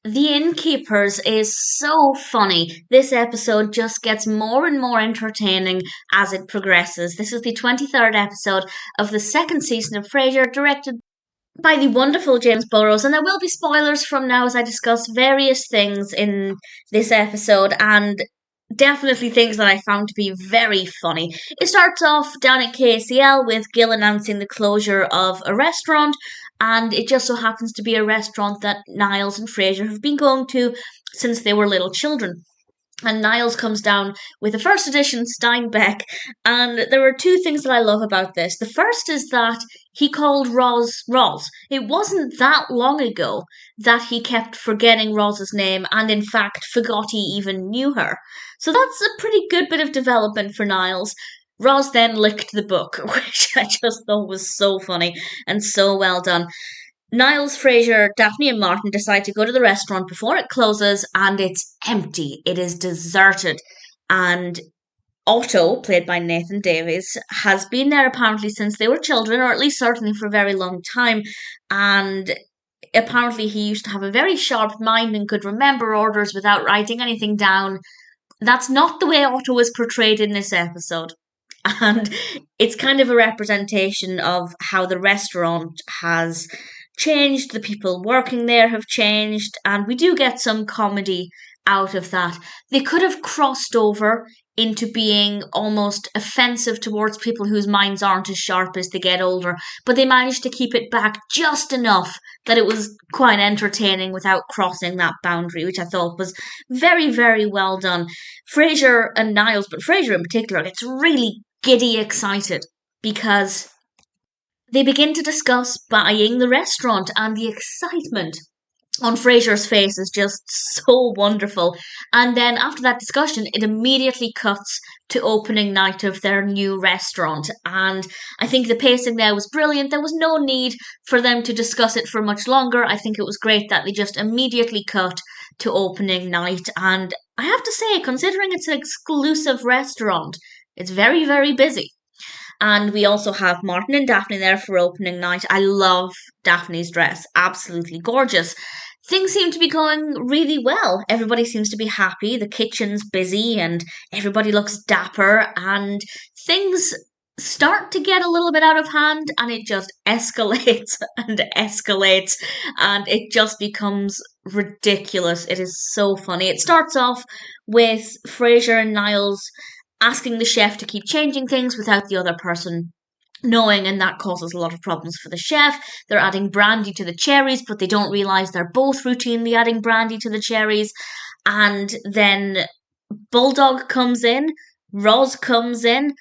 The Innkeepers is so funny. This episode just gets more and more entertaining as it progresses. This is the 23rd episode of the second season of Frasier, directed by the wonderful James Burrows, and there will be spoilers from now as I discuss various things in this episode and definitely things that I found to be very funny. It starts off down at KCL with Gil announcing the closure of a restaurant, and it just so happens to be a restaurant that Niles and Frasier have been going to since they were little children. And Niles comes down with a first edition Steinbeck, and there are two things that I love about this. The first is that he called Roz Roz. It wasn't that long ago that he kept forgetting Roz's name, and in fact forgot he even knew her. So that's a pretty good bit of development for Niles. Roz then licked the book, which I just thought was so funny and so well done. Niles, Frasier, Daphne, and Martin decide to go to the restaurant before it closes, and it's empty. It is deserted. And Otto, played by Nathan Davies, has been there apparently since they were children, or at least certainly for a very long time. And apparently, he used to have a very sharp mind and could remember orders without writing anything down. That's not the way Otto is portrayed in this episode. And it's kind of a representation of how the restaurant has changed, the people working there have changed, and we do get some comedy out of that. They could have crossed over into being almost offensive towards people whose minds aren't as sharp as they get older, but they managed to keep it back just enough that it was quite entertaining without crossing that boundary, which I thought was very, very well done. Frasier and Niles, but Frasier in particular, gets really giddy excited because they begin to discuss buying the restaurant, and the excitement on Frasier's face is just so wonderful. And then after that discussion, it immediately cuts to opening night of their new restaurant. And I think the pacing there was brilliant. There was no need for them to discuss it for much longer. I think it was great that they just immediately cut to opening night. And I have to say, considering it's an exclusive restaurant, it's very, very busy. And we also have Martin and Daphne there for opening night. I love Daphne's dress. Absolutely gorgeous. Things seem to be going really well. Everybody seems to be happy. The kitchen's busy and everybody looks dapper. And things start to get a little bit out of hand, and it just escalates and escalates. And it just becomes ridiculous. It is so funny. It starts off with Frasier and Niles asking the chef to keep changing things without the other person knowing, and that causes a lot of problems for the chef. They're adding brandy to the cherries, but they don't realise they're both routinely adding brandy to the cherries. And then Bulldog comes in, Roz comes in,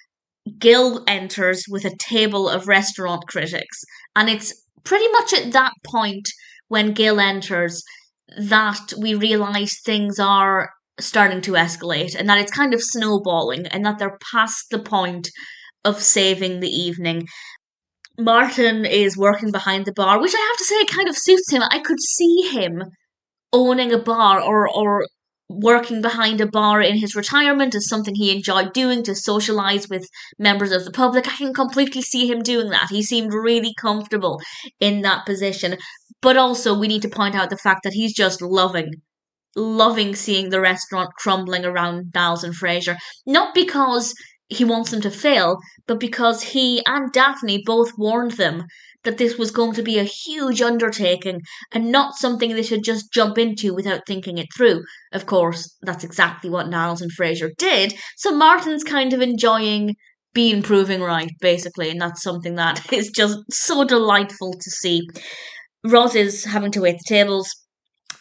Gil enters with a table of restaurant critics. And it's pretty much at that point when Gil enters that we realise things are starting to escalate and that it's kind of snowballing and that they're past the point of saving the evening. Martin is working behind the bar, which I have to say kind of suits him. I could see him owning a bar or working behind a bar in his retirement as something he enjoyed doing to socialise with members of the public. I can completely see him doing that. He seemed really comfortable in that position. But also, we need to point out the fact that he's just loving seeing the restaurant crumbling around Niles and Frasier. Not because he wants them to fail, but because he and Daphne both warned them that this was going to be a huge undertaking and not something they should just jump into without thinking it through. Of course, that's exactly what Niles and Frasier did, so Martin's kind of enjoying being proven right, basically, and that's something that is just so delightful to see. Roz is having to wait the tables,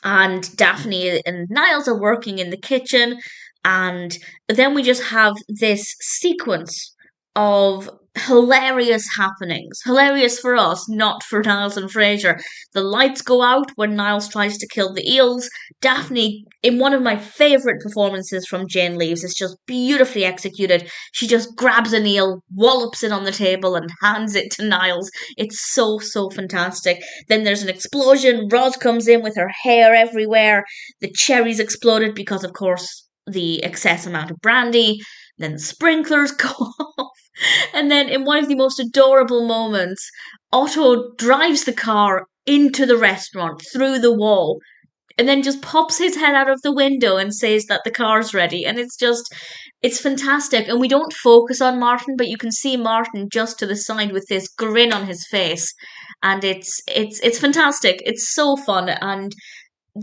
and Daphne and Niles are working in the kitchen, and then we just have this sequence of hilarious happenings. Hilarious for us, not for Niles and Frasier. The lights go out when Niles tries to kill the eels. Daphne, in one of my favourite performances from Jane Leeves, is just beautifully executed. She just grabs an eel, wallops it on the table, and hands it to Niles. It's so, so fantastic. Then there's an explosion. Roz comes in with her hair everywhere. The cherries exploded because, of course, the excess amount of brandy. Then the sprinklers go off. And then, in one of the most adorable moments, Otto drives the car into the restaurant through the wall. and then just pops his head out of the window and says that the car's ready. And it's fantastic. And we don't focus on Martin, but you can see Martin just to the side with this grin on his face. And it's fantastic. It's so fun. And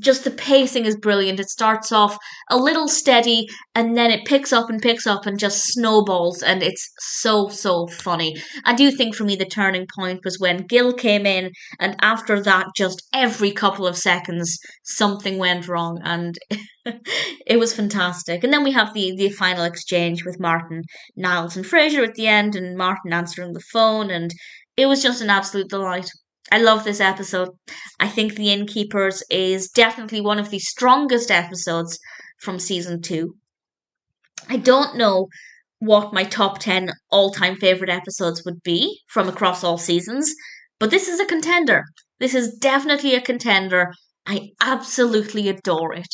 just the pacing is brilliant. It starts off a little steady and then it picks up and just snowballs, and it's so funny. I do think for me the turning point was when Gil came in, and after that just every couple of seconds something went wrong, and it was fantastic. And then we have the final exchange with Martin, Niles and Frasier at the end, and Martin answering the phone, and it was just an absolute delight. I love this episode. I think The Innkeepers is definitely one of the strongest episodes from season 2. I don't know what my top 10 all time favourite episodes would be from across all seasons, but this is a contender. This is definitely a contender. I absolutely adore it.